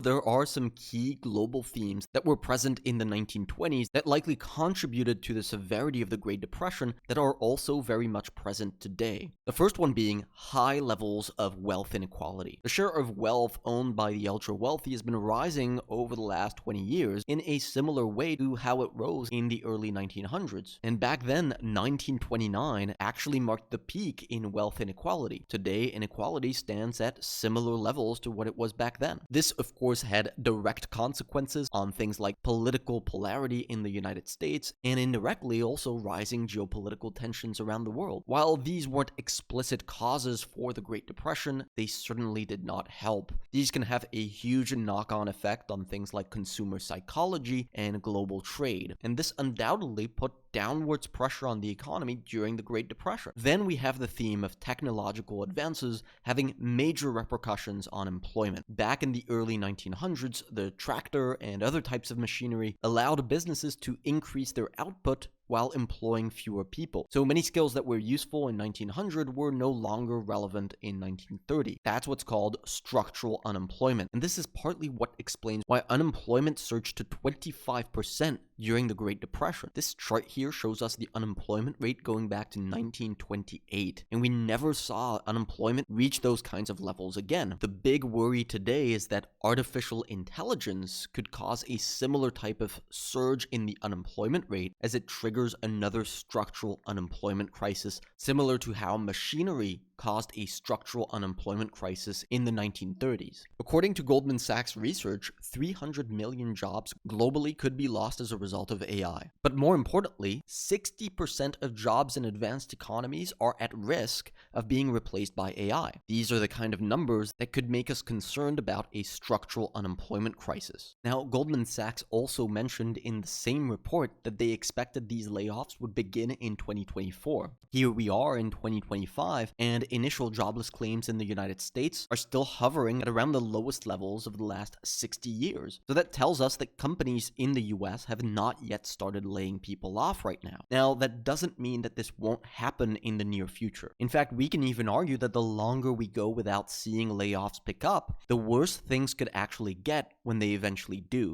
There are some key global themes that were present in the 1920s that likely contributed to the severity of the Great Depression that are also very much present today. The first one being high levels of wealth inequality. The share of wealth owned by the ultra-wealthy has been rising over the last 20 years in a similar way to how it rose in the early 1900s. And back then, 1929 actually marked the peak in wealth inequality. Today, inequality stands at similar levels to what it was back then. This, of course, had direct consequences on things like political polarity in the United States and indirectly also rising geopolitical tensions around the world. While these weren't explicit causes for the Great Depression, they certainly did not help. These can have a huge knock-on effect on things like consumer psychology and global trade, and this undoubtedly put downwards pressure on the economy during the Great Depression. Then we have the theme of technological advances having major repercussions on employment. Back in the early 1900s, the tractor and other types of machinery allowed businesses to increase their output while employing fewer people. So many skills that were useful in 1900 were no longer relevant in 1930. That's what's called structural unemployment. And this is partly what explains why unemployment surged to 25% during the Great Depression. This chart here shows us the unemployment rate going back to 1928, and we never saw unemployment reach those kinds of levels again. The big worry today is that artificial intelligence could cause a similar type of surge in the unemployment rate as it triggers another structural unemployment crisis, similar to how machinery caused a structural unemployment crisis in the 1930s. According to Goldman Sachs research, 300 million jobs globally could be lost as a result of AI. But more importantly, 60% of jobs in advanced economies are at risk of being replaced by AI. These are the kind of numbers that could make us concerned about a structural unemployment crisis. Now, Goldman Sachs also mentioned in the same report that they expected these layoffs would begin in 2024. Here we are in 2025, and initial jobless claims in the United States are still hovering at around the lowest levels of the last 60 years. So that tells us that companies in the US have not yet started laying people off right now. Now, that doesn't mean that this won't happen in the near future. In fact, we can even argue that the longer we go without seeing layoffs pick up, the worse things could actually get when they eventually do.